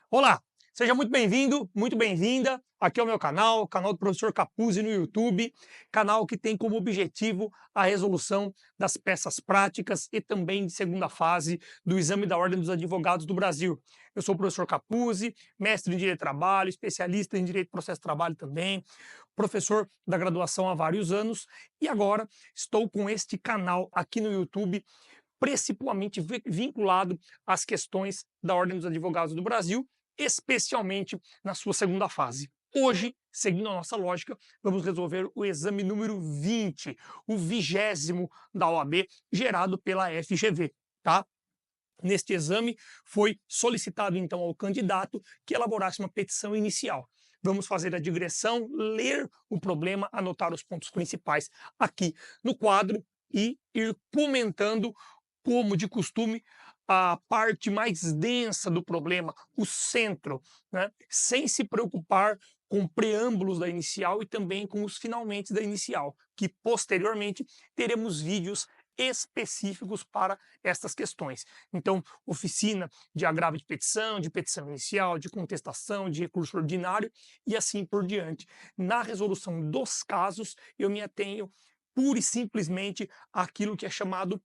Olá, seja muito bem-vindo, muito bem-vinda. Aqui é o meu canal, o canal do professor Capuzzi no YouTube, canal que tem como objetivo a resolução das peças práticas e também de segunda fase do Exame da Ordem dos Advogados do Brasil. Eu sou o professor Capuzzi, mestre em Direito do Trabalho, especialista em Direito do Processo do Trabalho também, professor da graduação há vários anos e agora estou com este canal aqui no YouTube principalmente vinculado às questões da Ordem dos Advogados do Brasil, especialmente na sua segunda fase. Hoje, seguindo a nossa lógica, vamos resolver o exame número 20, o 20º da OAB, gerado pela FGV, tá? Neste exame, foi solicitado então ao candidato que elaborasse uma petição inicial. Vamos fazer a digressão, ler o problema, anotar os pontos principais aqui no quadro e ir comentando, como de costume, a parte mais densa do problema, o centro, né? Sem se preocupar com preâmbulos da inicial e também com os finalmente da inicial, que posteriormente teremos vídeos específicos para estas questões. Então, oficina de agravo de petição inicial, de contestação, de recurso ordinário e assim por diante. Na resolução dos casos, eu me atenho pura e simplesmente àquilo que é chamado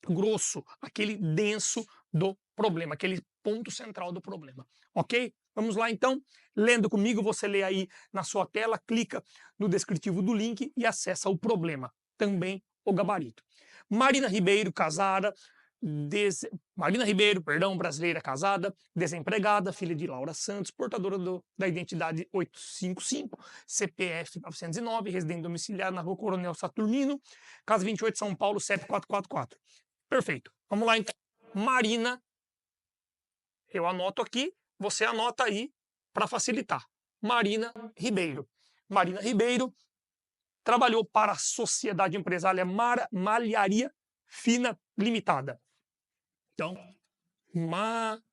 grosso, aquele denso do problema, aquele ponto central do problema, ok? Vamos lá então, lendo comigo, você lê aí na sua tela, clica no descritivo do link e acessa o problema, também o gabarito. Marina Ribeiro, casada, Marina Ribeiro, perdão, brasileira casada, desempregada, filha de Laura Santos, portadora da identidade 855, CPF 909, residente domiciliar na rua Coronel Saturnino, casa 28, São Paulo, CEP 444. Perfeito. Vamos lá então. Marina, eu anoto aqui, você anota aí para facilitar. Marina Ribeiro. Marina Ribeiro trabalhou para a Sociedade Empresária Malharia Fina Limitada. Então, Malharia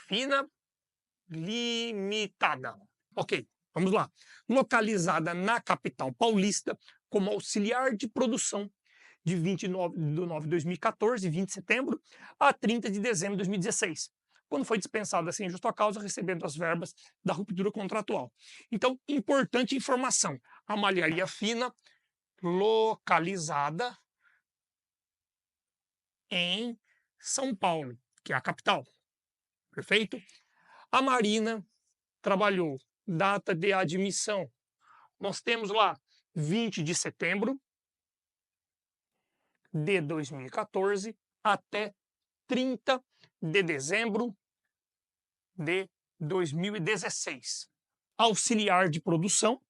Fina Limitada. Ok, vamos lá. Localizada na capital paulista, como auxiliar de produção de 29 de 9 de 2014, 20 de setembro, a 30 de dezembro de 2016, quando foi dispensada sem justa causa, recebendo as verbas da ruptura contratual. Então, importante informação: a malharia fina, localizada em São Paulo, que é a capital. Perfeito? A Marina trabalhou, data de admissão, nós temos lá 20 de setembro de 2014 até 30 de dezembro de 2016. Auxiliar de produção,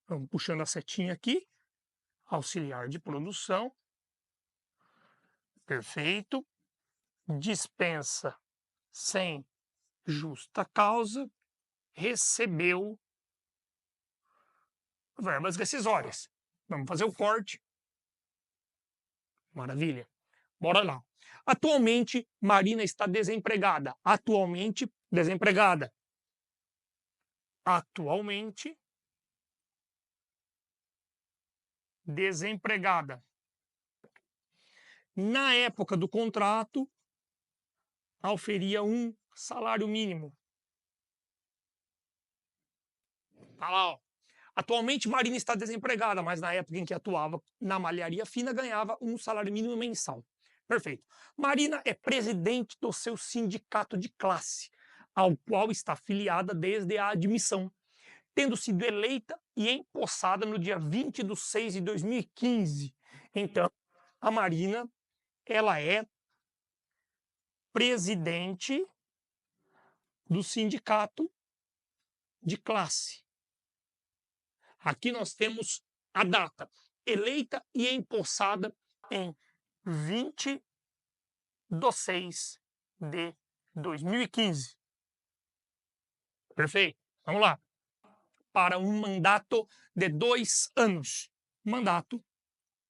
vamos puxando a setinha aqui, auxiliar de produção, perfeito, dispensa sem justa causa, recebeu verbas rescisórias. Vamos fazer o corte. Maravilha. Bora lá. Atualmente, Marina está desempregada. Atualmente, desempregada. Atualmente, desempregada. Na época do contrato, auferia um salário mínimo. Tá lá, ó. Atualmente, Marina está desempregada, mas na época em que atuava na malharia fina, ganhava um salário mínimo mensal. Perfeito. Marina é presidente do seu sindicato de classe, ao qual está afiliada desde a admissão, tendo sido eleita e empossada no dia 20 de 6 de 2015. Então, a Marina, ela é presidente do sindicato de classe. Aqui nós temos a data, eleita e empossada em 20 de 6 de 2015. Perfeito? Vamos lá. Para um mandato de 2 anos. Mandato,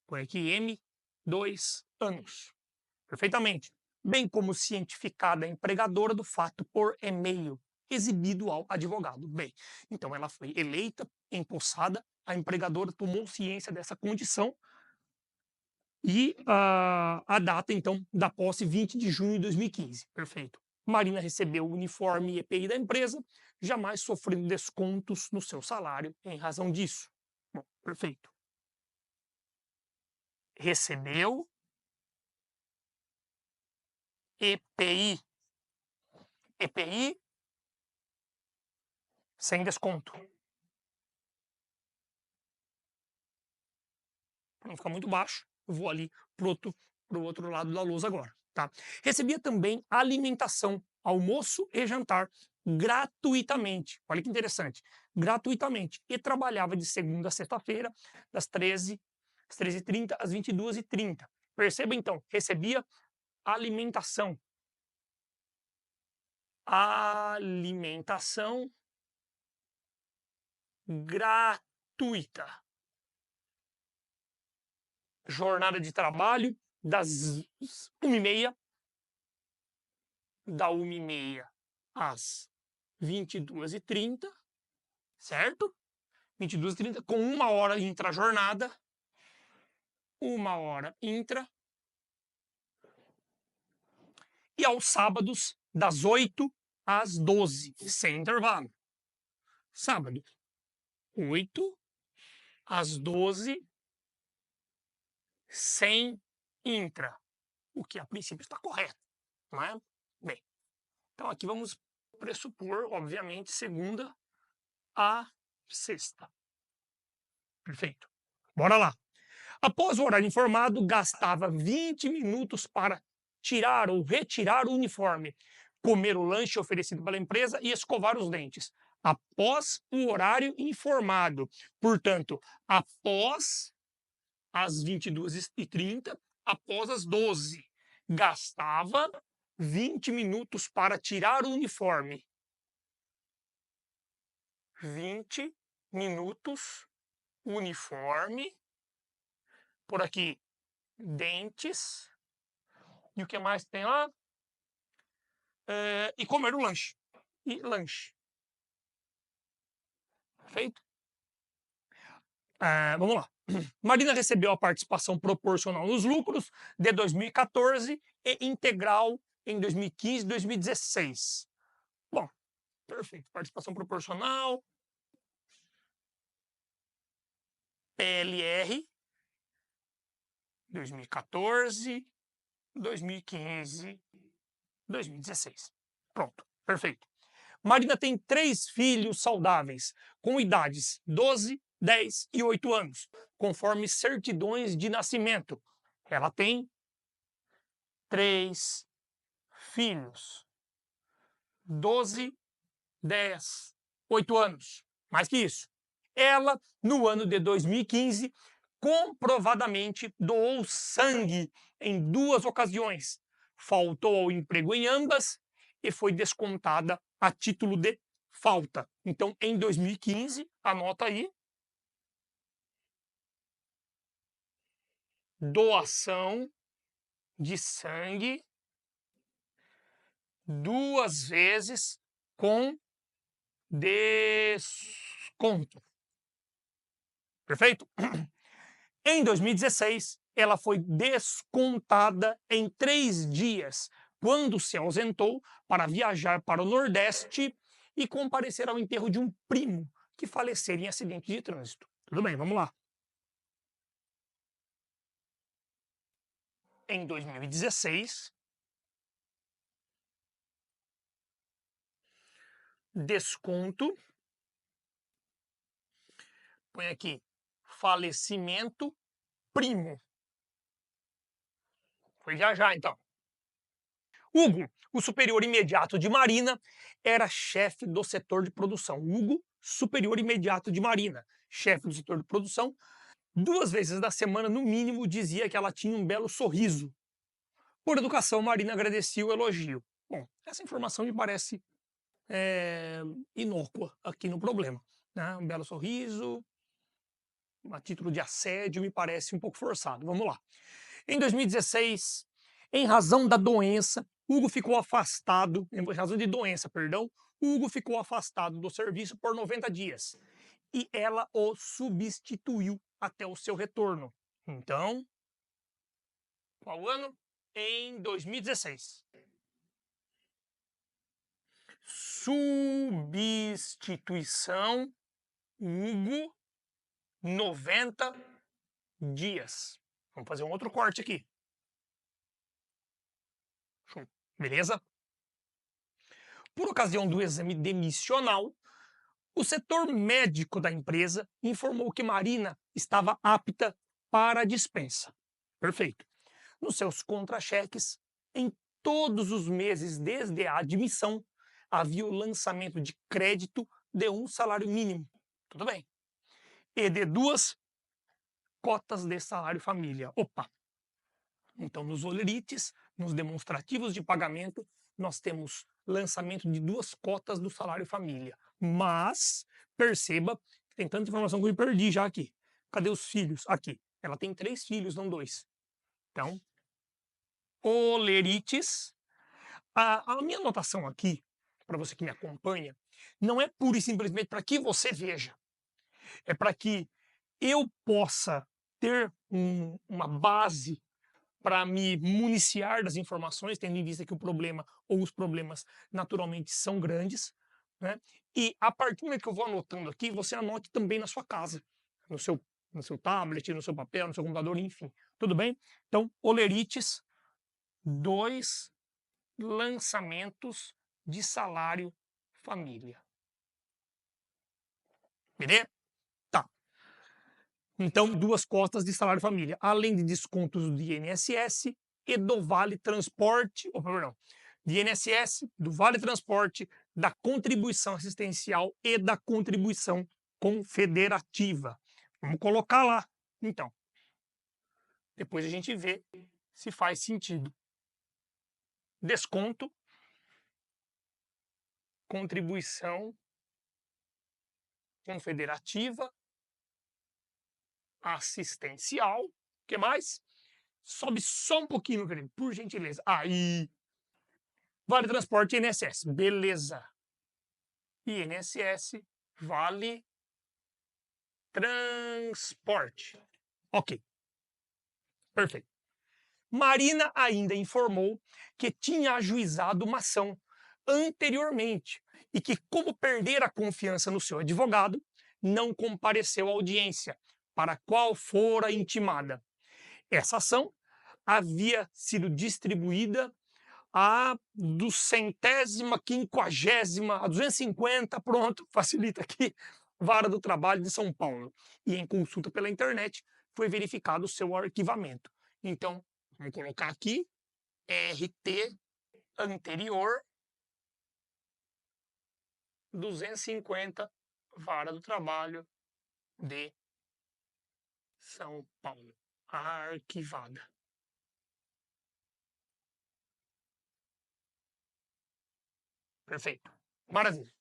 põe aqui M, 2 anos. Perfeitamente. Bem como cientificada a empregadora do fato por e-mail exibido ao advogado. Bem, então ela foi eleita, empossada, a empregadora tomou ciência dessa condição E a data, então, da posse, 20 de junho de 2015. Perfeito. Marina recebeu o uniforme e EPI da empresa, jamais sofrendo descontos no seu salário em razão disso. Bom, perfeito. Recebeu EPI. EPI sem desconto. Para não ficar muito baixo, eu vou ali para o outro lado da lousa agora. Tá? Recebia também alimentação, almoço e jantar gratuitamente. Olha que interessante. Gratuitamente. E trabalhava de segunda a sexta-feira, das 13h30 às 22h30. Perceba então, recebia alimentação. Alimentação gratuita. Jornada de trabalho das 1h30, da 1h30 às 22h30, certo? 22h30, com 1 hora intra-jornada, 1 hora intra, e aos sábados, das 8 às 12, sem intervalo. Sábado, 8 às 12, sem intra, o que a princípio está correto, não é? Bem, então aqui vamos pressupor, obviamente, segunda a sexta. Perfeito. Bora lá. Após o horário informado, gastava 20 minutos para tirar ou retirar o uniforme, comer o lanche oferecido pela empresa e escovar os dentes. Após o horário informado. Portanto, após as 22h30, após as 12. Gastava 20 minutos para tirar o uniforme. 20 minutos, uniforme. Por aqui, dentes. E o que mais tem lá? E comer o lanche. E lanche. Perfeito? Vamos lá. Marina recebeu a participação proporcional nos lucros de 2014 e integral em 2015 e 2016. Bom, perfeito. Participação proporcional. PLR 2014, 2015, 2016. Pronto, perfeito. Marina tem 3 filhos saudáveis, com idades 12, 10 e 8 anos, conforme certidões de nascimento. Ela tem 3 filhos, 12, 10, 8 anos. Mais que isso. Ela, no ano de 2015, comprovadamente doou sangue em 2 ocasiões. Faltou ao emprego em ambas e foi descontada a título de falta. Então, em 2015, anota aí, doação de sangue 2 vezes com desconto. Perfeito? Em 2016, ela foi descontada em 3 dias, quando se ausentou para viajar para o Nordeste e comparecer ao enterro de um primo que falecera em acidente de trânsito. Tudo bem, vamos lá. Em 2016, desconto, põe aqui, falecimento primo. Foi viajar, então. Hugo, o superior imediato de Marina, era chefe do setor de produção. Hugo, superior imediato de Marina, chefe do setor de produção, 2 vezes da semana, no mínimo, dizia que ela tinha um belo sorriso. Por educação, Marina agradecia o elogio. Bom, essa informação me parece inócua aqui no problema. Né? Um belo sorriso, a título de assédio, me parece um pouco forçado. Vamos lá. Em 2016, em razão da doença, Hugo ficou afastado, em razão de doença, perdão, Hugo ficou afastado do serviço por 90 dias. E ela o substituiu até o seu retorno. Então, Qual ano? Em 2016. Substituição Hugo, 90 dias. Vamos fazer um outro corte aqui. Beleza? Por ocasião do exame demissional, o setor médico da empresa informou que Marina estava apta para a dispensa. Perfeito. Nos seus contra-cheques, em todos os meses desde a admissão, havia o lançamento de crédito de um salário mínimo. Tudo bem. E de 2 cotas de salário família. Opa! Então, nos olerites, nos demonstrativos de pagamento, nós temos lançamento de 2 cotas do salário família. Mas, perceba que tem tanta informação que eu me perdi já aqui. Cadê os filhos? Aqui. Ela tem 3 filhos, não 2. Então, olerites. A minha anotação aqui, para você que me acompanha, não é pura e simplesmente para que você veja. É para que eu possa ter uma base para me municiar das informações, tendo em vista que o problema ou os problemas naturalmente são grandes, né? E a partir do momento que eu vou anotando aqui, você anote também na sua casa, no seu tablet, no seu papel, no seu computador, enfim. Tudo bem? Então, olerites, 2 lançamentos de salário família. Beleza? Tá. Então, 2 cotas de salário família, além de descontos do INSS e do Vale Transporte, do INSS, do Vale Transporte, da contribuição assistencial e da contribuição confederativa. Vamos colocar lá, então. Depois a gente vê se faz sentido. Desconto, contribuição confederativa, assistencial. O que mais? Sobe só um pouquinho, meu querido, por gentileza. Aí. Vale Transporte e INSS. Beleza. INSS, Vale Transporte. Ok. Perfeito. Marina ainda informou que tinha ajuizado uma ação anteriormente e que, como perder a confiança no seu advogado, não compareceu à audiência para a qual fora intimada. Essa ação havia sido distribuída a 250, a 250, pronto, facilita aqui, Vara do Trabalho de São Paulo. E em consulta pela internet foi verificado o seu arquivamento. Então, vamos colocar aqui, RT anterior, 250, Vara do Trabalho de São Paulo. Arquivada. Perfeito. Maravilha.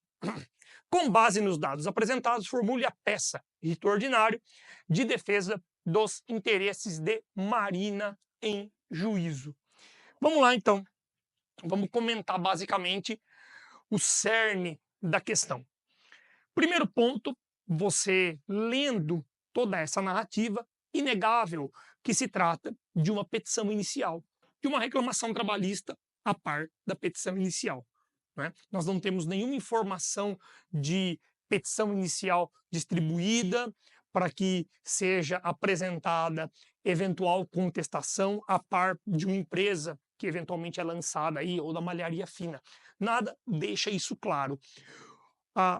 Com base nos dados apresentados, formule a peça, rito ordinário, de defesa dos interesses de Marina em juízo. Vamos lá, então. Vamos comentar basicamente o cerne da questão. Primeiro ponto, você lendo toda essa narrativa, inegável que se trata de uma petição inicial, de uma reclamação trabalhista a par da petição inicial. Né? Nós não temos nenhuma informação de petição inicial distribuída para que seja apresentada eventual contestação a par de uma empresa que eventualmente é lançada aí, ou da malharia fina. Nada deixa isso claro.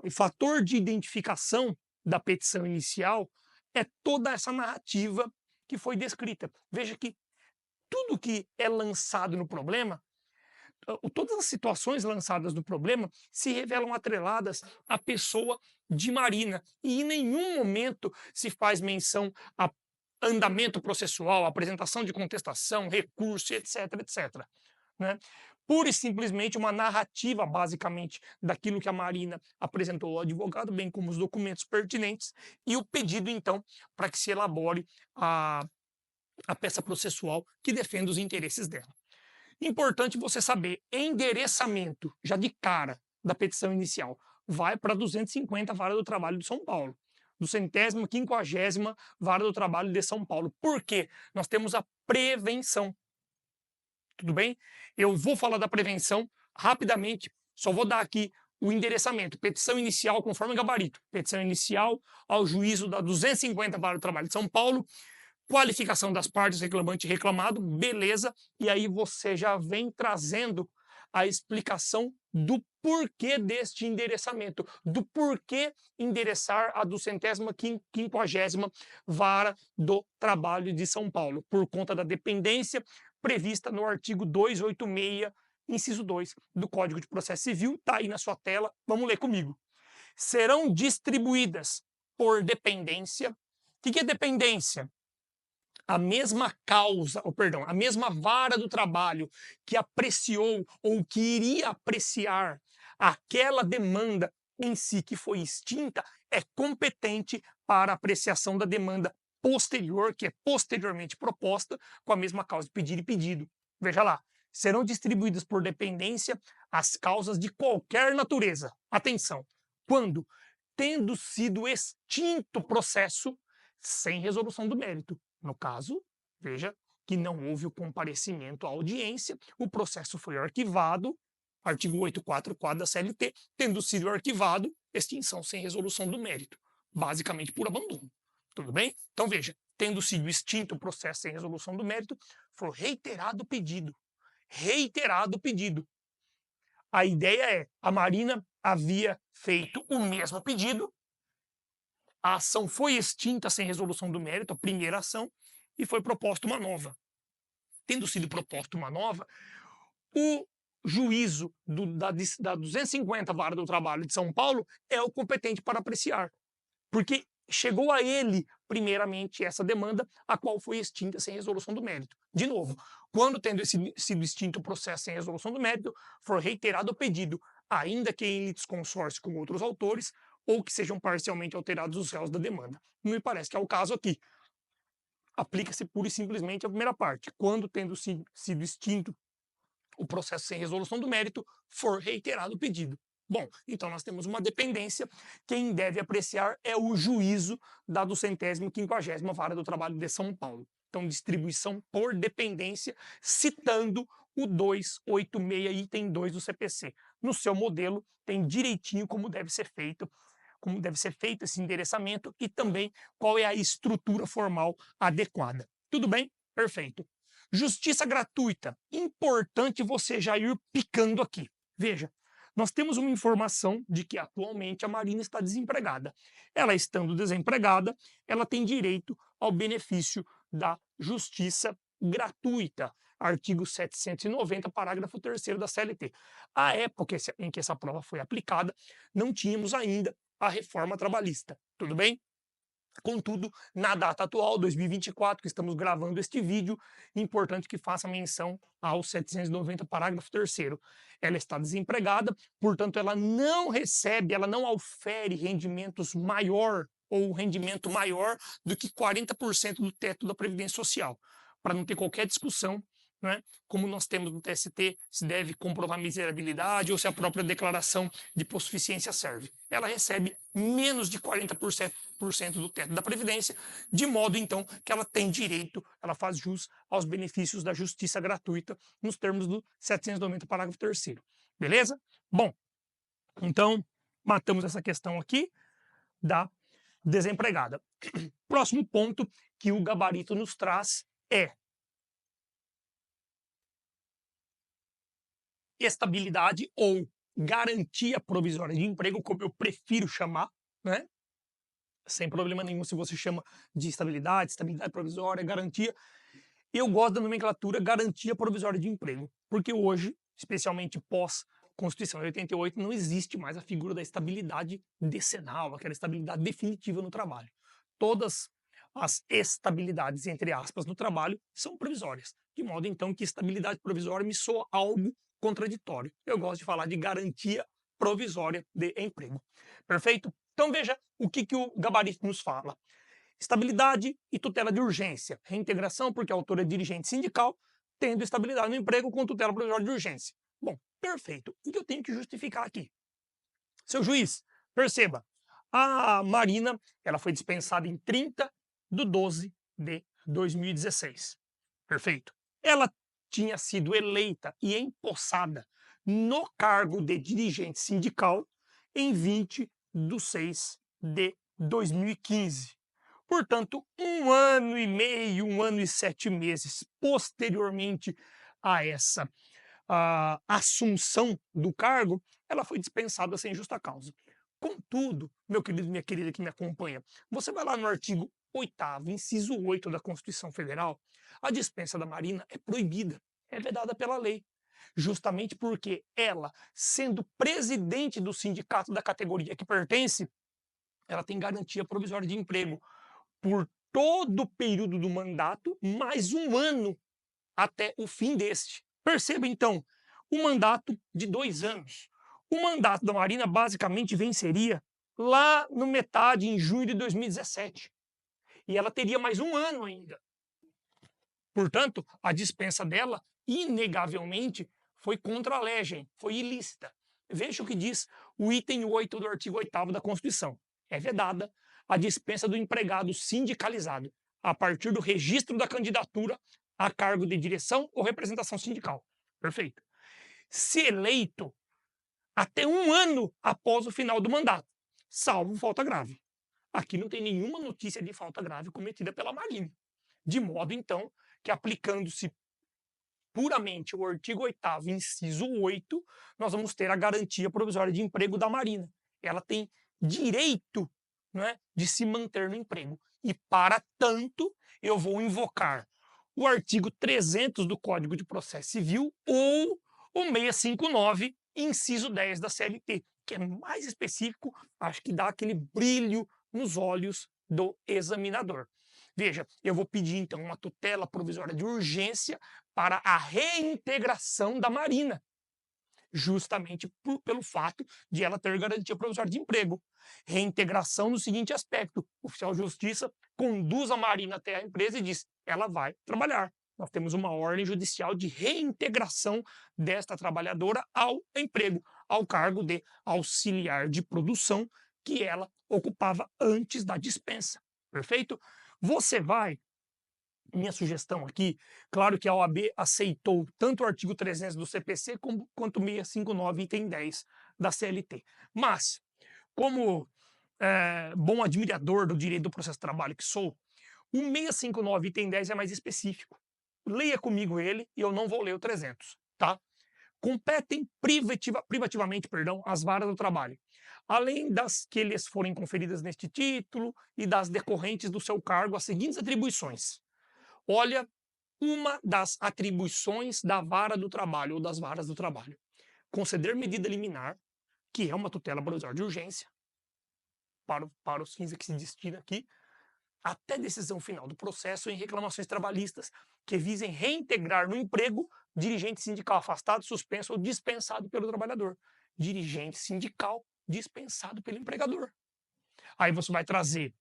O fator de identificação da petição inicial é toda essa narrativa que foi descrita. Veja que tudo que é lançado no problema, todas as situações lançadas no problema se revelam atreladas à pessoa de Marina. E em nenhum momento se faz menção a andamento processual, apresentação de contestação, recurso, etc, etc. Né? Pura e simplesmente uma narrativa, basicamente, daquilo que a Marina apresentou ao advogado, bem como os documentos pertinentes, e o pedido, então, para que se elabore a peça processual que defenda os interesses dela. Importante você saber, endereçamento, já de cara, da petição inicial, vai para 250 Vara do Trabalho de São Paulo. 250ª Vara do Trabalho de São Paulo. Por quê? Nós temos a prevenção. tudo bem? Eu vou falar da prevenção rapidamente, só vou dar aqui o endereçamento, petição inicial conforme gabarito, petição inicial ao juízo da 250 Vara do Trabalho de São Paulo, qualificação das partes, reclamante e reclamado, beleza, e aí você já vem trazendo a explicação do porquê deste endereçamento, do porquê endereçar a 250ª Vara do Trabalho de São Paulo, por conta da dependência prevista no artigo 286, inciso 2 do Código de Processo Civil, está aí na sua tela, vamos ler comigo. Serão distribuídas por dependência. O que é dependência? A mesma causa, ou perdão, a mesma vara do trabalho que apreciou ou que iria apreciar aquela demanda em si que foi extinta é competente para apreciação da demanda posterior, que é posteriormente proposta, com a mesma causa de pedir e pedido. Veja lá, serão distribuídas por dependência as causas de qualquer natureza. Atenção, quando tendo sido extinto o processo sem resolução do mérito. No caso, veja que não houve o comparecimento à audiência, o processo foi arquivado, artigo 844 da CLT, tendo sido arquivado, extinção sem resolução do mérito, basicamente por abandono. Tudo bem? Então veja, tendo sido extinto o processo sem resolução do mérito, foi reiterado o pedido. Reiterado o pedido. A ideia é, a Marina havia feito o mesmo pedido, a ação foi extinta sem resolução do mérito, a primeira ação, e foi proposta uma nova. Tendo sido proposta uma nova, o juízo da 250 Vara do Trabalho de São Paulo é o competente para apreciar, porque chegou a ele, primeiramente, essa demanda, a qual foi extinta sem resolução do mérito. De novo, quando tendo sido extinto o processo sem resolução do mérito, for reiterado o pedido, ainda que em litisconsórcio com outros autores, ou que sejam parcialmente alterados os réus da demanda. Não me parece que é o caso aqui. Aplica-se pura e simplesmente a primeira parte. Quando tendo sido extinto o processo sem resolução do mérito, for reiterado o pedido. Bom, então nós temos uma dependência. Quem deve apreciar é o juízo da 250ª Vara do Trabalho de São Paulo. Então, distribuição por dependência, citando o 286, item 2 do CPC. No seu modelo, tem direitinho como deve ser feito esse endereçamento e também qual é a estrutura formal adequada. Tudo bem? Perfeito. Justiça gratuita. Importante você já ir picando aqui. Veja, nós temos uma informação de que atualmente a Marina está desempregada. Ela estando desempregada, ela tem direito ao benefício da justiça gratuita. Artigo 790, parágrafo 3º da CLT. À época em que essa prova foi aplicada, não tínhamos ainda a reforma trabalhista, tudo bem? Contudo, na data atual, 2024, que estamos gravando este vídeo, é importante que faça menção ao 790, parágrafo 3º. Ela está desempregada, portanto, ela não recebe, ela não aufere rendimentos maior ou rendimento maior do que 40% do teto da Previdência Social, para não ter qualquer discussão, né? Como nós temos no TST, se deve comprovar miserabilidade ou se a própria declaração de hipossuficiência serve. Ela recebe menos de 40% do teto da Previdência, de modo, então, que ela tem direito, ela faz jus aos benefícios da justiça gratuita, nos termos do 790, parágrafo 3º. Beleza? Bom, então, matamos essa questão aqui da desempregada. Próximo ponto que o gabarito nos traz é estabilidade ou garantia provisória de emprego, como eu prefiro chamar, né? Sem problema nenhum se você chama de estabilidade provisória, garantia. Eu gosto da nomenclatura garantia provisória de emprego, porque hoje, especialmente pós Constituição de 88, não existe mais a figura da estabilidade decenal, aquela estabilidade definitiva no trabalho. Todas as estabilidades, entre aspas, no trabalho são provisórias, de modo então que estabilidade provisória me soa algo contraditório. Eu gosto de falar de garantia provisória de emprego. Perfeito? Então veja o que o gabarito nos fala. Estabilidade e tutela de urgência. Reintegração, porque a autora é dirigente sindical, tendo estabilidade no emprego com tutela provisória de urgência. Bom, perfeito. O que eu tenho que justificar aqui? Seu juiz, perceba, a Marina ela foi dispensada em 30 de 12 de 2016. Perfeito. Ela tinha sido eleita e empossada no cargo de dirigente sindical em 20 de 6 de 2015. Portanto, 1 ano e meio, 1 ano e 7 meses posteriormente a essa assunção do cargo, ela foi dispensada sem justa causa. Contudo, meu querido, minha querida que me acompanha, você vai lá no artigo 8º, inciso 8 da Constituição Federal, a dispensa da Marina é proibida, é vedada pela lei, justamente porque ela, sendo presidente do sindicato da categoria que pertence, ela tem garantia provisória de emprego por todo o período do mandato, mais 1 ano até o fim deste. Perceba, então, o mandato de 2 anos. O mandato da Marina basicamente venceria lá no metade, em junho de 2017. E ela teria mais 1 ano ainda. Portanto, a dispensa dela, inegavelmente, foi contra a legem, foi ilícita. Veja o que diz o item 8 do artigo 8º da Constituição. É vedada a dispensa do empregado sindicalizado a partir do registro da candidatura a cargo de direção ou representação sindical. Perfeito. Se eleito até 1 ano após o final do mandato, salvo falta grave. Aqui não tem nenhuma notícia de falta grave cometida pela Marinha. De modo, então, que aplicando-se puramente o artigo 8º, inciso 8, nós vamos ter a garantia provisória de emprego da Marina. Ela tem direito, não é, de se manter no emprego. E, para tanto, eu vou invocar o artigo 300 do Código de Processo Civil ou o 659, inciso 10 da CLT, que é mais específico, acho que dá aquele brilho nos olhos do examinador. Veja, eu vou pedir então uma tutela provisória de urgência para a reintegração da Marina, justamente pelo fato de ela ter garantia provisória de emprego. Reintegração no seguinte aspecto: o oficial de justiça conduz a Marina até a empresa e diz, ela vai trabalhar. Nós temos uma ordem judicial de reintegração desta trabalhadora ao emprego, ao cargo de auxiliar de produção que ela ocupava antes da dispensa. Perfeito? Você vai, minha sugestão aqui, claro que a OAB aceitou tanto o artigo 300 do CPC quanto o 659, item 10 da CLT. Mas, como bom admirador do direito do processo de trabalho que sou, o 659, item 10 é mais específico. Leia comigo ele e eu não vou ler o 300, tá? Competem privativamente, as varas do trabalho, além das que lhes forem conferidas neste título e das decorrentes do seu cargo, as seguintes atribuições. Olha, uma das atribuições da vara do trabalho ou das varas do trabalho: conceder medida liminar, que é uma tutela provisória de urgência, para os fins a que se destina aqui, até decisão final do processo em reclamações trabalhistas que visem reintegrar no emprego dirigente sindical afastado, suspenso ou dispensado pelo trabalhador. Dirigente sindical dispensado pelo empregador. Aí você vai trazer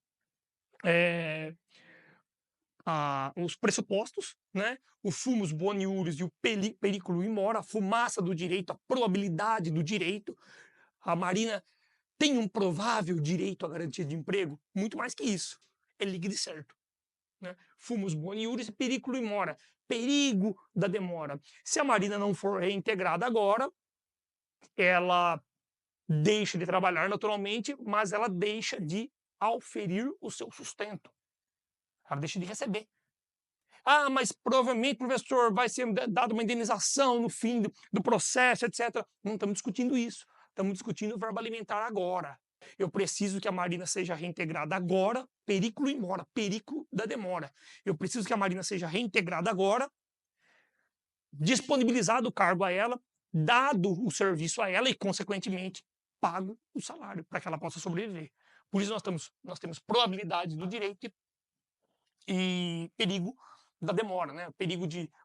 os pressupostos, né? O fumus boni iuris e o periculum in mora, a fumaça do direito, a probabilidade do direito. A Marina tem um provável direito à garantia de emprego? Muito mais que isso. É líquido e certo. Né? Fumus boni iuris e periculum in mora, perigo da demora. Se a Marina não for reintegrada agora, ela deixa de trabalhar naturalmente, mas ela deixa de auferir o seu sustento. Ela deixa de receber. Ah, mas provavelmente, professor, vai ser dada uma indenização no fim do processo, etc. Não estamos discutindo isso. Estamos discutindo o verbo alimentar agora. Eu preciso que a Marina seja reintegrada agora, periculum in mora, perigo da demora. Eu preciso que a Marina seja reintegrada agora, disponibilizado o cargo a ela, dado o serviço a ela e, consequentemente, pago o salário para que ela possa sobreviver. Por isso nós temos probabilidade do direito e perigo da demora, né?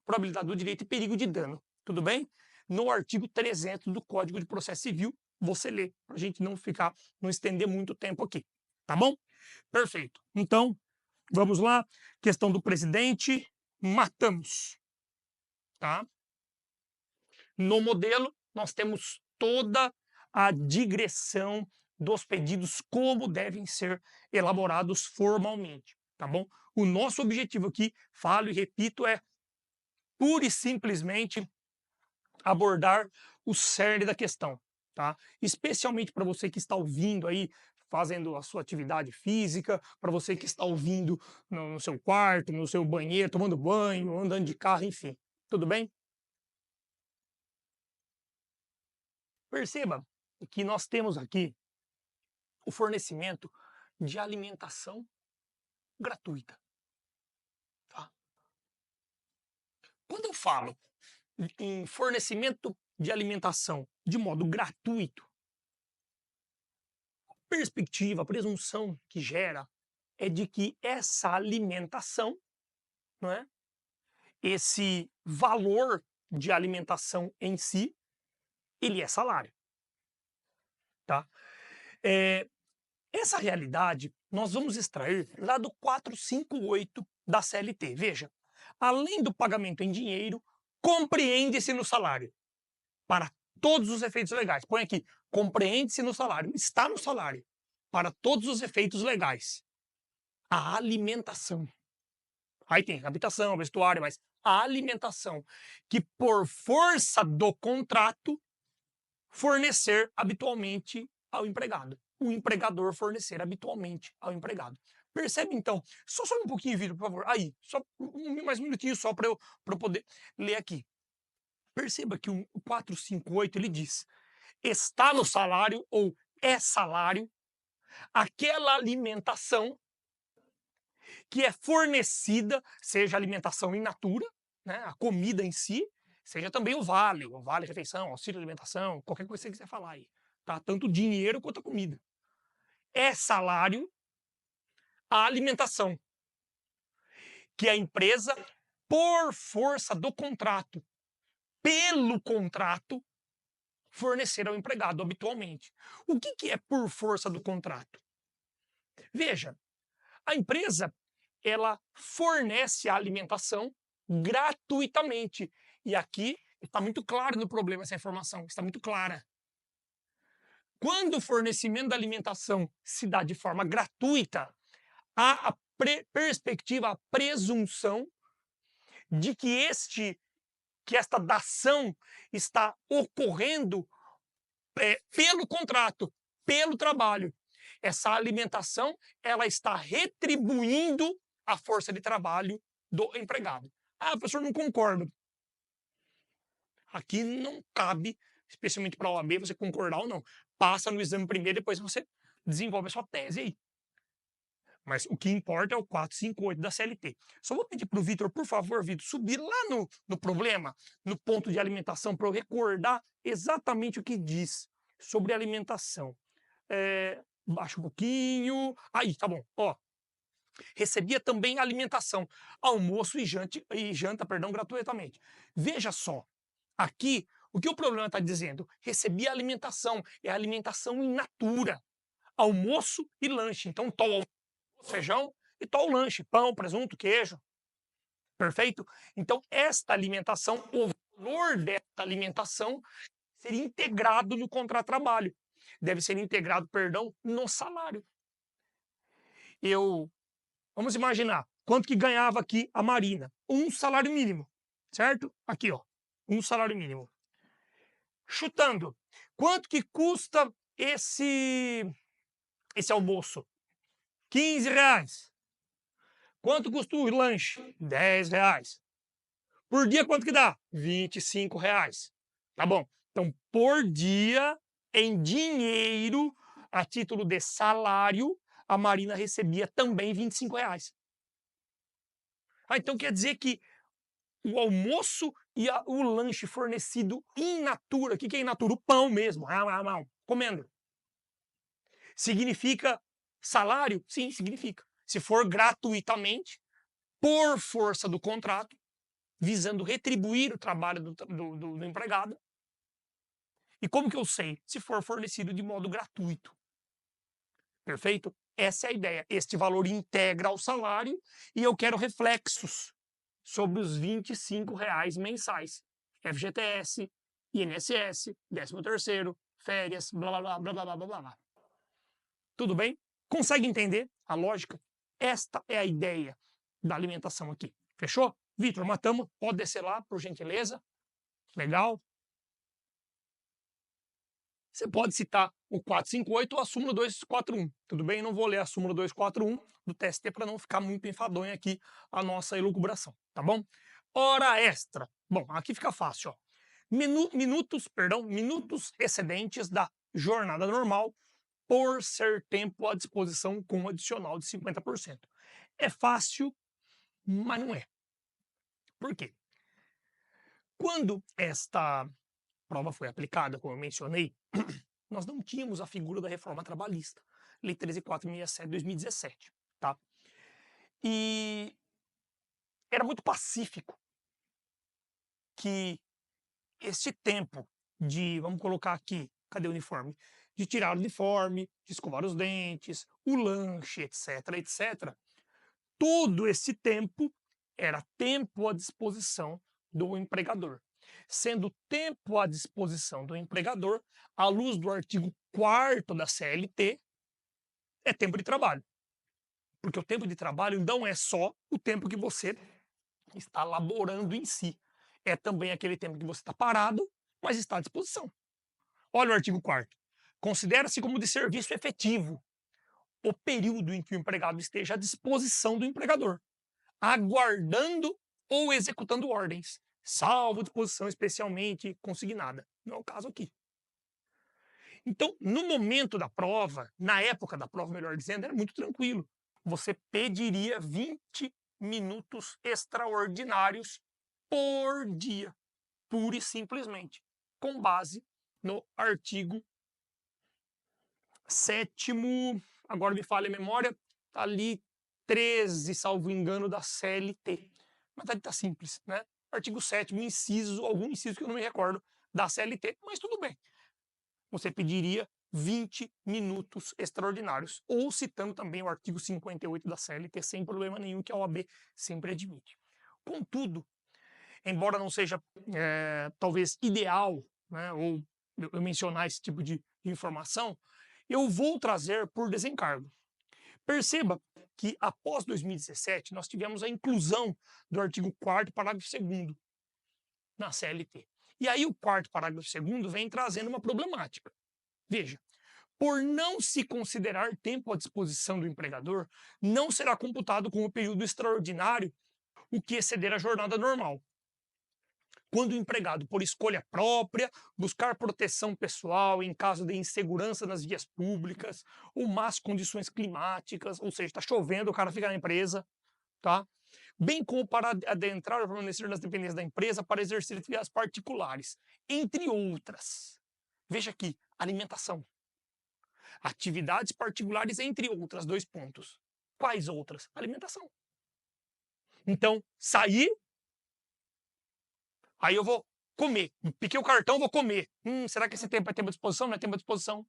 Probabilidade do direito e perigo de dano. Tudo bem? No artigo 300 do Código de Processo Civil, você lê, para a gente não estender muito tempo aqui. Tá bom? Perfeito. Então, vamos lá. Questão do presidente, matamos. Tá? No modelo, nós temos toda a digressão dos pedidos, como devem ser elaborados formalmente, tá bom? O nosso objetivo aqui, falo e repito, é pura e simplesmente abordar o cerne da questão, tá? Especialmente para você que está ouvindo aí, fazendo a sua atividade física, para você que está ouvindo no seu quarto, no seu banheiro, tomando banho, andando de carro, enfim. Tudo bem? Perceba que nós temos aqui o fornecimento de alimentação gratuita, tá? Quando eu falo em fornecimento de alimentação de modo gratuito, a perspectiva, a presunção que gera é de que essa alimentação, não é? Esse valor de alimentação em si, ele é salário, tá? Eh, Essa realidade nós vamos extrair lá do 458 da CLT. Veja, além do pagamento em dinheiro, compreende-se no salário, para todos os efeitos legais. Põe aqui, compreende-se no salário, está no salário, para todos os efeitos legais. A alimentação. Aí tem habitação, vestuário, mas a alimentação, que por força do contrato, fornecer habitualmente ao empregado. O empregador fornecer habitualmente ao empregado. Percebe então? Só um pouquinho, Vitor, por favor. Aí, só mais um minutinho só para eu poder ler aqui. Perceba que o 458 ele diz: está no salário ou é salário aquela alimentação que é fornecida, seja alimentação in natura, né, a comida em si, seja também o vale refeição, auxílio alimentação, qualquer coisa que você quiser falar aí, tá? Tanto dinheiro quanto a comida. É salário a alimentação que a empresa, por força do contrato, pelo contrato, fornecer ao empregado habitualmente. O que é por força do contrato? Veja, a empresa ela fornece a alimentação gratuitamente. E aqui está muito claro no problema essa informação, está muito clara. Quando o fornecimento da alimentação se dá de forma gratuita, há a perspectiva, a presunção de que esta dação está ocorrendo pelo contrato, pelo trabalho. Essa alimentação ela está retribuindo a força de trabalho do empregado. Ah, professor, não concordo. Aqui não cabe, especialmente para a OAB, você concordar ou não. Passa no exame primeiro, depois você desenvolve a sua tese aí. Mas o que importa é o 458 da CLT. Só vou pedir para o Vitor, por favor, Vitor, subir lá no problema, no ponto de alimentação, para eu recordar exatamente o que diz sobre alimentação. Baixa um pouquinho. Aí, tá bom. Ó, recebia também alimentação, almoço e janta, gratuitamente. Veja só, aqui, o que o problema está dizendo? Recebia alimentação, é alimentação in natura, almoço e lanche. Então, toma feijão e toma o lanche, pão, presunto, queijo. Perfeito? Então, esta alimentação, o valor desta alimentação seria integrado no contrato de trabalho. Deve ser integrado, perdão, no salário. Vamos imaginar, quanto que ganhava aqui a Marina? Um salário mínimo, certo? Aqui, ó, um salário mínimo. Chutando, quanto que custa esse almoço? R$ 15. Quanto custa o lanche? R$ 10. Por dia, quanto que dá? R$ 25. Tá bom. Então, por dia, em dinheiro, a título de salário, a Marina recebia também R$ 25. Então quer dizer que o almoço e o lanche fornecido in natura, o que é in natura? O pão mesmo, comendo. Significa salário? Sim, significa. Se for gratuitamente, por força do contrato, visando retribuir o trabalho do empregado. E como que eu sei? Se for fornecido de modo gratuito. Perfeito? Essa é a ideia. Este valor integra ao salário e eu quero reflexos sobre os R$ 25 mensais. FGTS, INSS, 13º, férias, blá, blá, blá, blá, blá, blá, blá. Tudo bem? Consegue entender a lógica? Esta é a ideia da alimentação aqui. Fechou? Vitor, matamos, pode descer lá, por gentileza. Legal. Você pode citar o 458 ou a súmula 241. Tudo bem? Não vou ler a súmula 241 do TST para não ficar muito enfadonho aqui a nossa elucubração, tá bom? Hora extra. Bom, aqui fica fácil, ó. Minutos excedentes da jornada normal por ser tempo à disposição com um adicional de 50%. É fácil, mas não é. Por quê? Quando esta prova foi aplicada, como eu mencionei, nós não tínhamos a figura da reforma trabalhista, Lei 13.467 de 2017, tá? E era muito pacífico que este tempo de, vamos colocar aqui, cadê o uniforme? De tirar o uniforme, de escovar os dentes, o lanche, etc, etc. Todo esse tempo era tempo à disposição do empregador. Sendo tempo à disposição do empregador, à luz do artigo 4º da CLT, é tempo de trabalho. Porque o tempo de trabalho não é só o tempo que você está laborando em si. É também aquele tempo que você está parado, mas está à disposição. Olha o artigo 4º. Considera-se como de serviço efetivo o período em que o empregado esteja à disposição do empregador, aguardando ou executando ordens, salvo disposição especialmente consignada. Não é o caso aqui. Então, no momento da prova, na época da prova, melhor dizendo, era muito tranquilo. Você pediria 20 minutos extraordinários por dia, pura e simplesmente, com base no artigo 7º, agora me falha a memória, tá ali 13, salvo engano, da CLT. Mas tá simples, né? Artigo 7º, inciso, algum inciso que eu não me recordo, da CLT, mas tudo bem. Você pediria 20 minutos extraordinários, ou citando também o artigo 58 da CLT, sem problema nenhum, que a OAB sempre admite. Contudo, embora não seja talvez ideal, né, ou eu mencionar esse tipo de informação, eu vou trazer por desencargo. Perceba que após 2017 nós tivemos a inclusão do artigo 4º, parágrafo 2º na CLT. E aí o 4º, parágrafo 2º vem trazendo uma problemática. Veja, por não se considerar tempo à disposição do empregador, não será computado como período extraordinário o que exceder a jornada normal. Quando o empregado, por escolha própria, buscar proteção pessoal em caso de insegurança nas vias públicas, ou más condições climáticas, ou seja, está chovendo, o cara fica na empresa, tá? Bem como para adentrar ou permanecer nas dependências da empresa para exercer atividades particulares, entre outras. Veja aqui, alimentação. Atividades particulares, entre outras, 2 pontos. Quais outras? Alimentação. Então, sair, aí eu vou comer. Piquei o cartão, vou comer. Será que esse tempo é tempo à disposição? Não é tempo à disposição?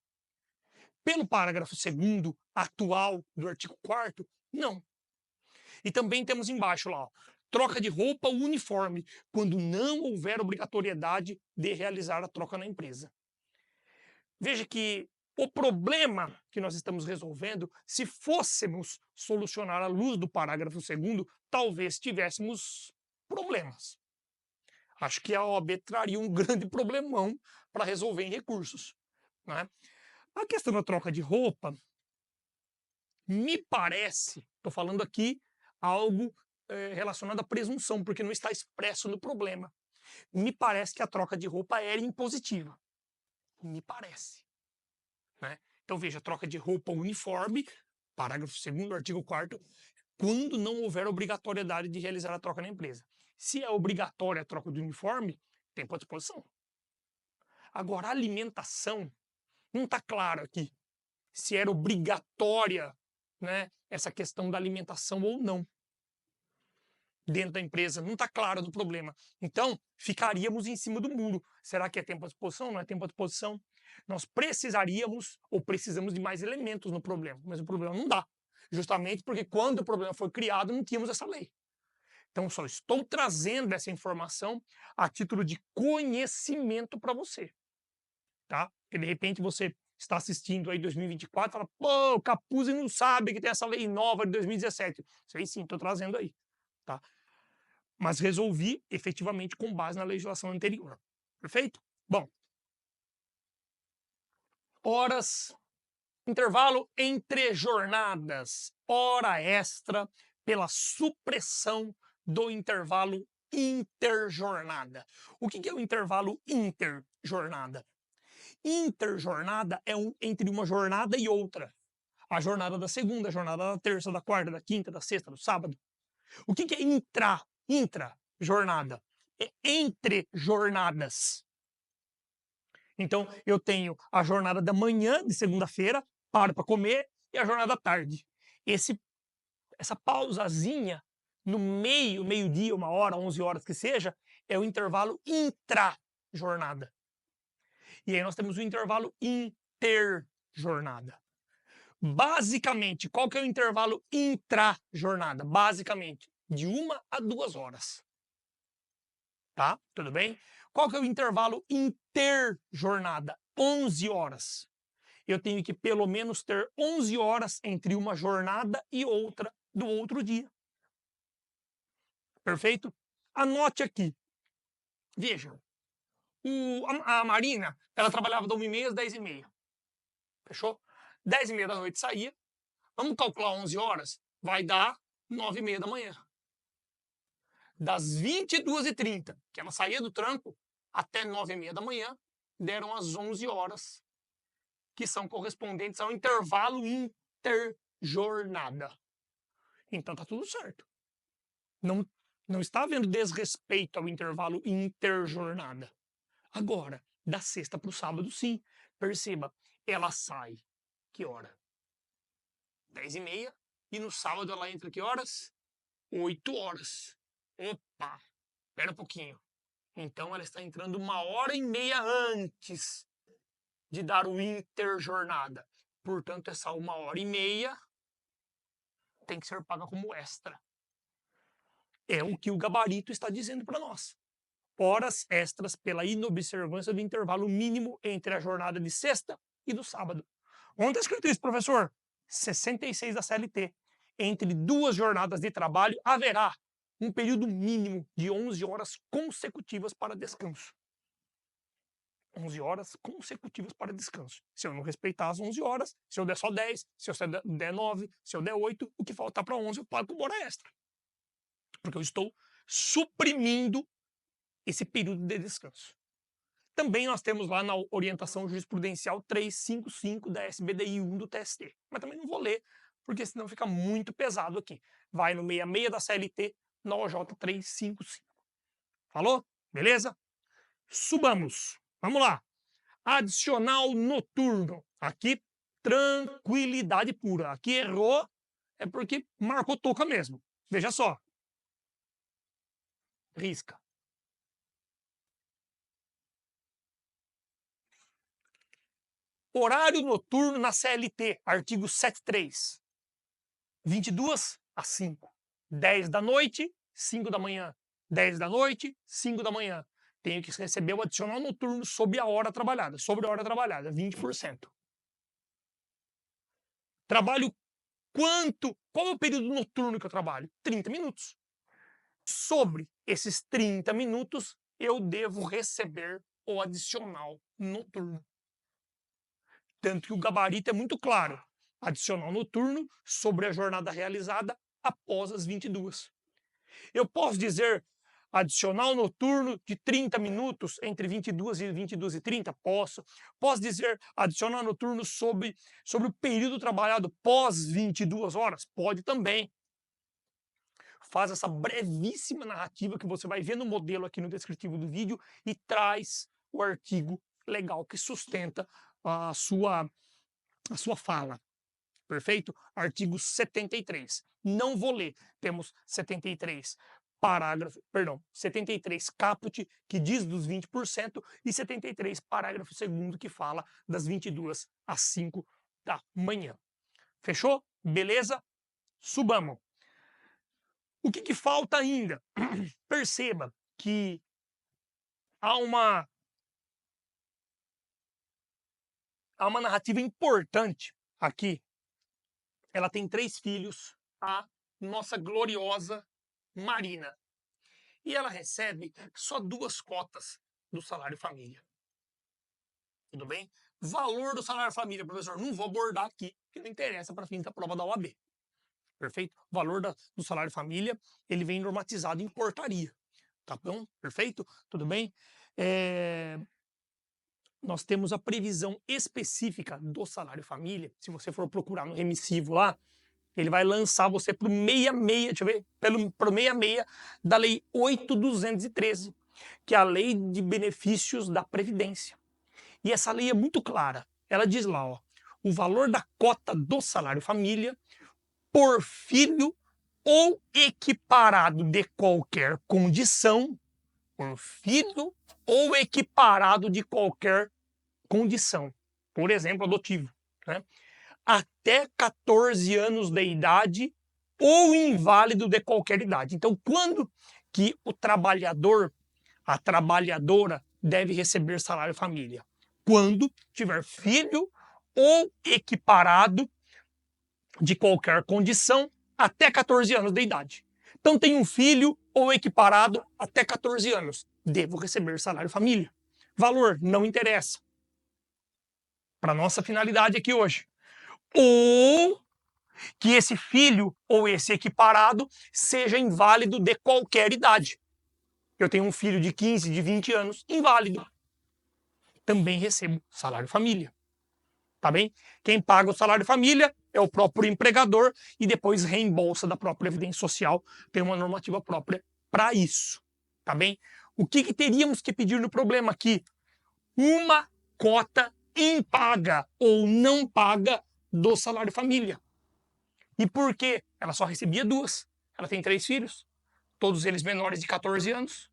Pelo parágrafo 2º atual do artigo 4º, não. E também temos embaixo lá, ó, troca de roupa ou uniforme, quando não houver obrigatoriedade de realizar a troca na empresa. Veja que o problema que nós estamos resolvendo, se fôssemos solucionar à luz do parágrafo 2º, talvez tivéssemos problemas. Acho que a OAB traria um grande problemão para resolver em recursos, né? A questão da troca de roupa, me parece, estou falando aqui algo relacionado à presunção, porque não está expresso no problema. Me parece que a troca de roupa era impositiva. Me parece. Né? Então veja, troca de roupa uniforme, parágrafo 2º, artigo 4º, quando não houver obrigatoriedade de realizar a troca na empresa. Se é obrigatória a troca do uniforme, tempo à disposição. Agora, a alimentação, não está claro aqui se era obrigatória, né, essa questão da alimentação ou não dentro da empresa, não está claro do problema. Então, ficaríamos em cima do muro. Será que é tempo à disposição? Não é tempo à disposição? Nós precisaríamos ou precisamos de mais elementos no problema, mas o problema não dá. Justamente porque quando o problema foi criado, não tínhamos essa lei. Então, só estou trazendo essa informação a título de conhecimento para você. Tá? Porque, de repente, você está assistindo aí 2024 e fala, pô, o Capuzzi não sabe que tem essa lei nova de 2017. Sei sim, estou trazendo aí. Tá? mas resolvi efetivamente com base na legislação anterior. Perfeito? Bom, horas, intervalo entre jornadas, hora extra pela supressão do intervalo interjornada. O que é o intervalo interjornada? Interjornada é entre uma jornada e outra. A jornada da segunda, a jornada da terça, da quarta, da quinta, da sexta, do sábado. O que é intra-jornada? É entre jornadas. Então, eu tenho a jornada da manhã, de segunda-feira, paro para comer, e a jornada da tarde. Essa pausazinha no meio-dia, 1 hora, 11 horas que seja, é o intervalo intra-jornada. E aí nós temos o intervalo interjornada. Basicamente, qual que é o intervalo intra-jornada? Basicamente, de 1 a 2 horas. Tá? Tudo bem? Qual que é o intervalo interjornada? 11 horas. Eu tenho que pelo menos ter 11 horas entre uma jornada e outra do outro dia. Perfeito? Anote aqui. Veja, a Marina, ela trabalhava da 1h30 às 10h30. Fechou? 10h30 da noite saía. Vamos calcular 11 horas? Vai dar 9h30 da manhã. Das 22h30, que ela saía do trampo, até 9h30 da manhã, deram as 11 horas, que são correspondentes ao intervalo interjornada. Então tá tudo certo. Não está havendo desrespeito ao intervalo interjornada. Agora, da sexta para o sábado, sim. Perceba, ela sai. Que hora? 10h30. E no sábado ela entra que horas? 8 horas. Opa! Espera um pouquinho. Então ela está entrando 1h30 antes de dar o interjornada. Portanto, essa 1h30 tem que ser paga como extra. É o que o gabarito está dizendo para nós. Horas extras pela inobservância do intervalo mínimo entre a jornada de sexta e do sábado. Onde está escrito isso, professor? 66 da CLT. Entre 2 jornadas de trabalho haverá um período mínimo de 11 horas consecutivas para descanso. 11 horas consecutivas para descanso. Se eu não respeitar as 11 horas, se eu der só 10, se eu der 9, se eu der 8, o que faltar para 11 eu pago por hora extra. Porque eu estou suprimindo esse período de descanso. Também nós temos lá na orientação jurisprudencial 355 da SBDI 1 do TST. Mas também não vou ler, porque senão fica muito pesado aqui. Vai no 66 da CLT, na OJ 355. Falou? Beleza? Subamos. Vamos lá. Adicional noturno. Aqui, tranquilidade pura. Aqui errou, é porque marcou touca mesmo. Veja só. Risca. Horário noturno na CLT, artigo 73. 22 às 5. 10 da noite, 5 da manhã. 10 da noite, 5 da manhã. Tenho que receber o adicional noturno sobre a hora trabalhada. Sobre a hora trabalhada, 20%. Trabalho quanto? Qual é o período noturno que eu trabalho? 30 minutos. Sobre esses 30 minutos, eu devo receber o adicional noturno. Tanto que o gabarito é muito claro. Adicional noturno sobre a jornada realizada após as 22. Eu posso dizer adicional noturno de 30 minutos entre 22 e 22h30? Posso. Posso dizer adicional noturno sobre o período trabalhado pós 22 horas? Pode também. Faz essa brevíssima narrativa que você vai ver no modelo aqui no descritivo do vídeo e traz o artigo legal que sustenta a sua fala. Perfeito? Artigo 73. Não vou ler. Temos 73 73 caput, que diz dos 20%, e 73 parágrafo 2º, que fala das 22 às 5 da manhã. Fechou? Beleza? Subamos. O que falta ainda? Perceba que há uma narrativa importante aqui. Ela tem 3 filhos, a nossa gloriosa Marina. e ela recebe só 2 cotas do salário família. Tudo bem? Valor do salário família, professor, não vou abordar aqui, porque não interessa para fins da prova da OAB. Perfeito? O valor do salário família, ele vem normatizado em portaria. Tá bom? Perfeito? Tudo bem? Nós temos a previsão específica do salário família. Se você for procurar no remissivo lá, ele vai lançar você para o 66, deixa eu ver, para o 66 da Lei 8.213, que é a Lei de Benefícios da Previdência. E essa lei é muito clara. Ela diz lá, ó, o valor da cota do salário família por filho ou equiparado de qualquer condição, por filho ou equiparado de qualquer condição, por exemplo, adotivo, né? Até 14 anos de idade ou inválido de qualquer idade. Então, quando que o trabalhador, a trabalhadora, deve receber salário família? Quando tiver filho ou equiparado de qualquer condição até 14 anos de idade. Então, tem um filho ou equiparado até 14 anos. Devo receber salário família. Valor, não interessa. Para nossa finalidade aqui hoje. Ou que esse filho ou esse equiparado seja inválido de qualquer idade. Eu tenho um filho de 15, de 20 anos, inválido. Também recebo salário família. Tá bem? Quem paga o salário família é o próprio empregador e depois reembolsa da própria Previdência Social. Tem uma normativa própria para isso. Tá bem? O que teríamos que pedir no problema aqui? Uma cota impaga ou não paga do salário família. E por quê? Ela só recebia 2. Ela tem 3 filhos, todos eles menores de 14 anos.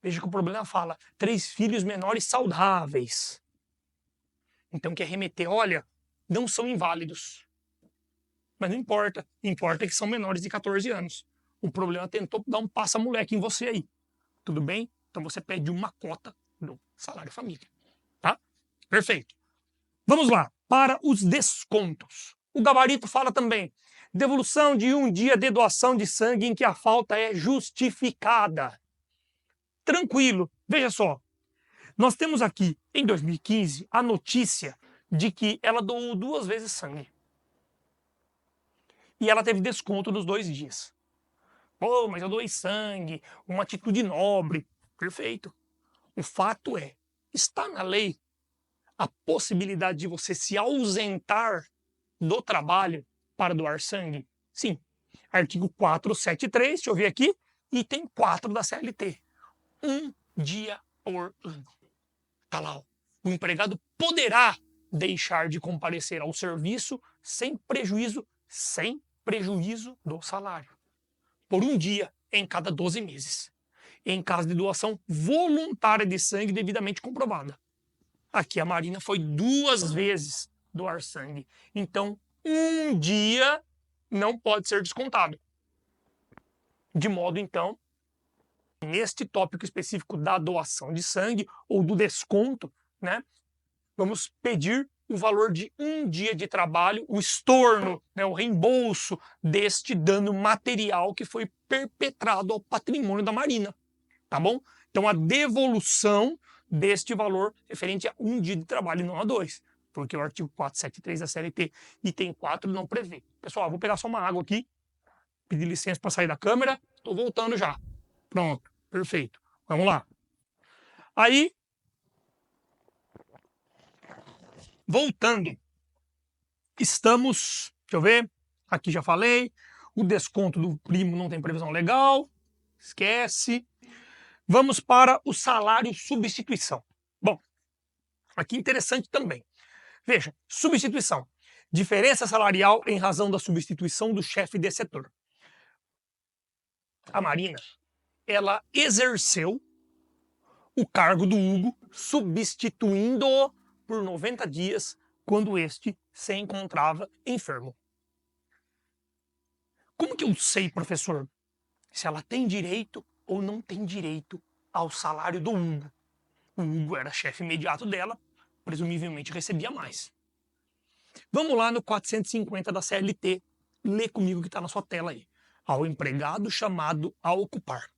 Veja que o problema fala 3 filhos menores saudáveis. Então quer remeter, olha, não são inválidos. Mas não importa. Importa que são menores de 14 anos. O problema tentou dar um passa-moleque em você aí. Tudo bem? Então você pede uma cota do salário família. Tá? Perfeito. Vamos lá. Para os descontos. O gabarito fala também. Devolução de 1 dia de doação de sangue em que a falta é justificada. Tranquilo. Veja só. Nós temos aqui, em 2015, a notícia de que ela doou 2 vezes sangue. E ela teve desconto nos 2 dias. Pô, mas eu doei sangue, uma atitude nobre. Perfeito. O fato é, está na lei a possibilidade de você se ausentar do trabalho para doar sangue? Sim. Artigo 473, deixa eu ver aqui, item 4 da CLT. 1 dia por ano. Está lá, ó. O empregado poderá deixar de comparecer ao serviço sem prejuízo do salário, por 1 dia em cada 12 meses, em caso de doação voluntária de sangue devidamente comprovada. Aqui a Marina foi 2 vezes doar sangue. Então, 1 dia não pode ser descontado. De modo, então, neste tópico específico da doação de sangue ou do desconto, né, vamos pedir o valor de 1 dia de trabalho, o estorno, né, o reembolso deste dano material que foi perpetrado ao patrimônio da Marinha. Tá bom? Então, a devolução deste valor referente a 1 dia de trabalho e não a 2. Porque o artigo 473 da CLT, item 4, não prevê. Pessoal, vou pegar só uma água aqui, pedir licença para sair da câmera, estou voltando já. Pronto, perfeito. Vamos lá. Aí, voltando, estamos, deixa eu ver, aqui já falei, o desconto do primo não tem previsão legal, esquece. Vamos para o salário substituição. Bom, aqui interessante também. Veja, substituição. Diferença salarial em razão da substituição do chefe de setor. A Marina, ela exerceu o cargo do Hugo, substituindo-o por 90 dias, quando este se encontrava enfermo. Como que eu sei, professor, se ela tem direito ou não tem direito ao salário do Hugo? O Hugo era chefe imediato dela, presumivelmente recebia mais. Vamos lá no 450 da CLT, lê comigo que está na sua tela aí. Ao empregado chamado a ocupar,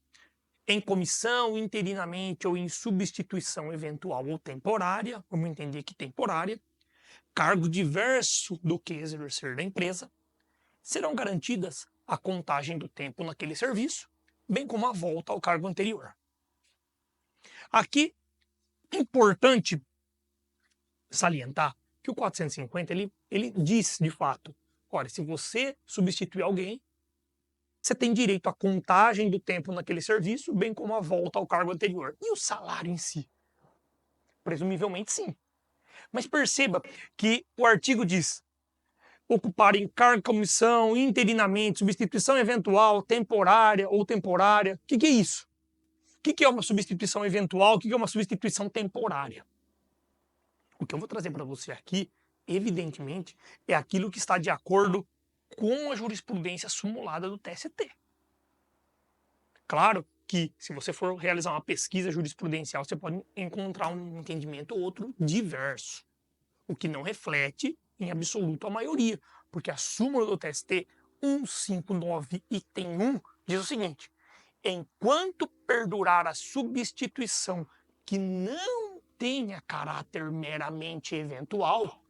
em comissão, interinamente ou em substituição eventual ou temporária, vamos entender que temporária, cargo diverso do que exercer da empresa, serão garantidas a contagem do tempo naquele serviço, bem como a volta ao cargo anterior. Aqui, é importante salientar que o 450 ele diz, de fato, olha, se você substituir alguém, você tem direito à contagem do tempo naquele serviço, bem como a volta ao cargo anterior. E o salário em si? Presumivelmente sim. Mas perceba que o artigo diz ocupar em cargo, comissão, interinamente, substituição eventual, temporária ou temporária. O que é isso? O que é uma substituição eventual? O que é uma substituição temporária? O que eu vou trazer para você aqui, evidentemente, é aquilo que está de acordo com a jurisprudência simulada do TST. Claro que, se você for realizar uma pesquisa jurisprudencial, você pode encontrar um entendimento ou outro diverso, o que não reflete, em absoluto, a maioria, porque a súmula do TST 159 item 1 diz o seguinte: enquanto perdurar a substituição que não tenha caráter meramente eventual.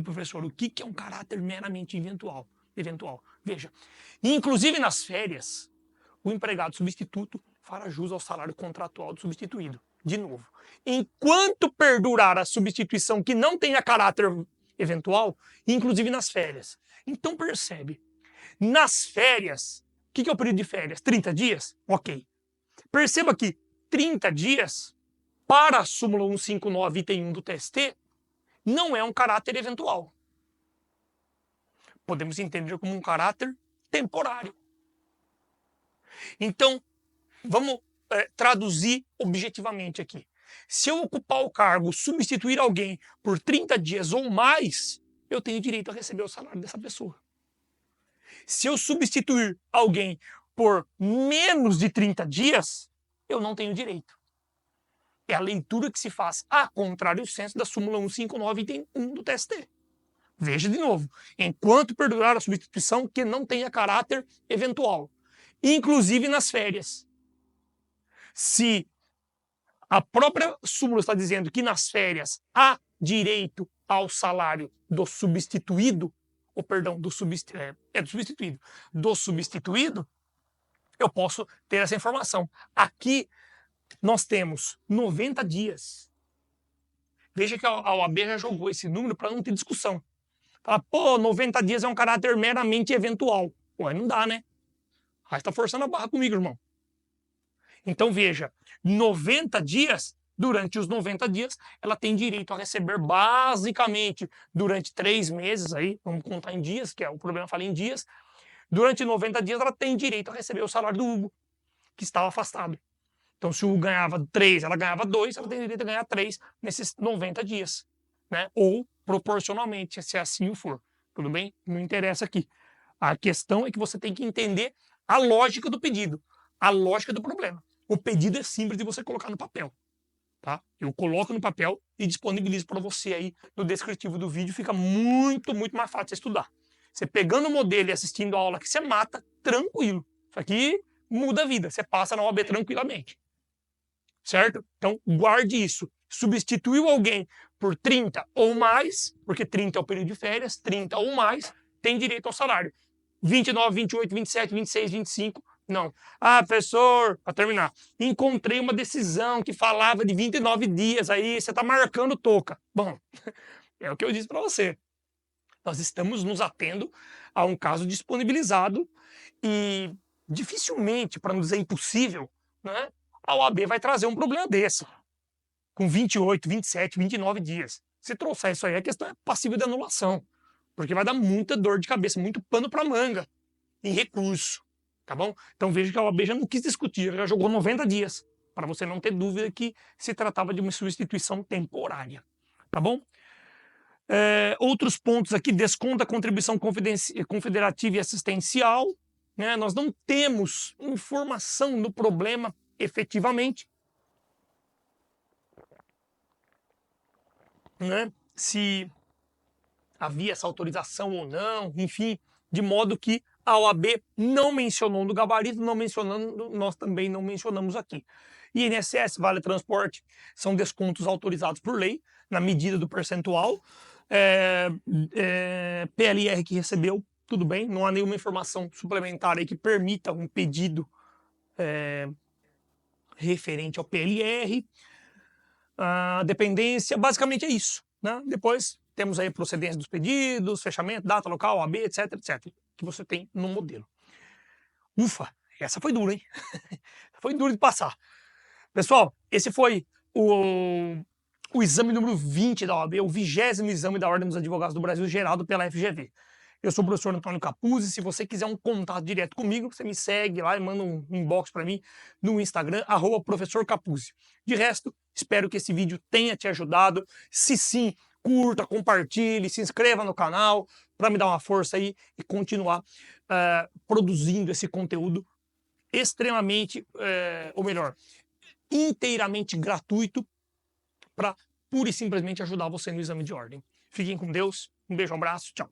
Professor, o que é um caráter meramente eventual? Veja, inclusive nas férias, o empregado substituto fará jus ao salário contratual do substituído. De novo, enquanto perdurar a substituição que não tenha caráter eventual, inclusive nas férias. Então percebe, nas férias, o que é o período de férias? 30 dias? Ok. Perceba que 30 dias, para a súmula 159, item 1 do TST, não é um caráter eventual. Podemos entender como um caráter temporário. Então, vamos traduzir objetivamente aqui. Se eu ocupar o cargo, substituir alguém por 30 dias ou mais, eu tenho direito a receber o salário dessa pessoa. Se eu substituir alguém por menos de 30 dias, eu não tenho direito. É a leitura que se faz a contrário senso da súmula 159, item 1 do TST. Veja de novo, enquanto perdurar a substituição que não tenha caráter eventual, inclusive nas férias. Se a própria súmula está dizendo que nas férias há direito ao salário do substituído, ou perdão, do substituído, eu posso ter essa informação. Aqui nós temos 90 dias. Veja que a OAB já jogou esse número para não ter discussão. Fala, pô, 90 dias é um caráter meramente eventual. Ué, não dá, né? Aí está forçando a barra comigo, irmão. Então veja, 90 dias, durante os 90 dias, ela tem direito a receber basicamente durante 3 meses, aí, vamos contar em dias, que é o problema, fala em dias, durante 90 dias ela tem direito a receber o salário do Hugo, que estava afastado. Então se o Hugo ganhava 3, ela ganhava 2, ela tem direito a ganhar 3 nesses 90 dias. Né? Ou proporcionalmente, se assim for. Tudo bem? Não interessa aqui. A questão é que você tem que entender a lógica do pedido, a lógica do problema. O pedido é simples de você colocar no papel. Tá? Eu coloco no papel e disponibilizo para você aí no descritivo do vídeo, fica muito, muito mais fácil de estudar. Você pegando o modelo e assistindo a aula que você mata, tranquilo. Isso aqui muda a vida, você passa na OAB tranquilamente. Certo? Então, guarde isso. Substituiu alguém por 30 ou mais, porque 30 é o período de férias, 30 ou mais, tem direito ao salário. 29, 28, 27, 26, 25, não. Ah, professor, para terminar, encontrei uma decisão que falava de 29 dias, aí você está marcando toca. Bom, é o que eu disse para você. Nós estamos nos atendo a um caso disponibilizado e dificilmente, para não dizer impossível, né, a OAB vai trazer um problema desse, com 28, 27, 29 dias. Se trouxer isso aí, a questão é passível de anulação, porque vai dar muita dor de cabeça, muito pano para manga em recurso, tá bom? Então veja que a OAB já não quis discutir, já jogou 90 dias, para você não ter dúvida que se tratava de uma substituição temporária, tá bom? Outros pontos aqui, desconto da contribuição confederativa e assistencial, né? Nós não temos informação do problema efetivamente, né? Se havia essa autorização ou não, enfim, de modo que A OAB não mencionou no gabarito, não mencionando, nós também não mencionamos aqui. INSS, Vale Transporte, são descontos autorizados por lei, na medida do percentual. PLR que recebeu, tudo bem, não há nenhuma informação suplementar aí que permita um pedido referente ao PLR. A dependência, basicamente é isso, né? Depois temos aí a procedência dos pedidos, fechamento, data, local, OAB, etc, etc, que você tem no modelo. Ufa, essa foi dura, hein? Foi duro de passar. Pessoal, esse foi o exame número 20 da OAB, o 20º exame da Ordem dos Advogados do Brasil, gerado pela FGV. Eu sou o professor Antônio Capuzzi. Se você quiser um contato direto comigo, você me segue lá e manda um inbox para mim no Instagram, @professor Capuzzi. De resto, espero que esse vídeo tenha te ajudado. Se sim, curta, compartilhe, se inscreva no canal para me dar uma força aí e continuar produzindo esse conteúdo extremamente, ou melhor, inteiramente gratuito para pura e simplesmente ajudar você no exame de ordem. Fiquem com Deus, um beijo, um abraço, tchau.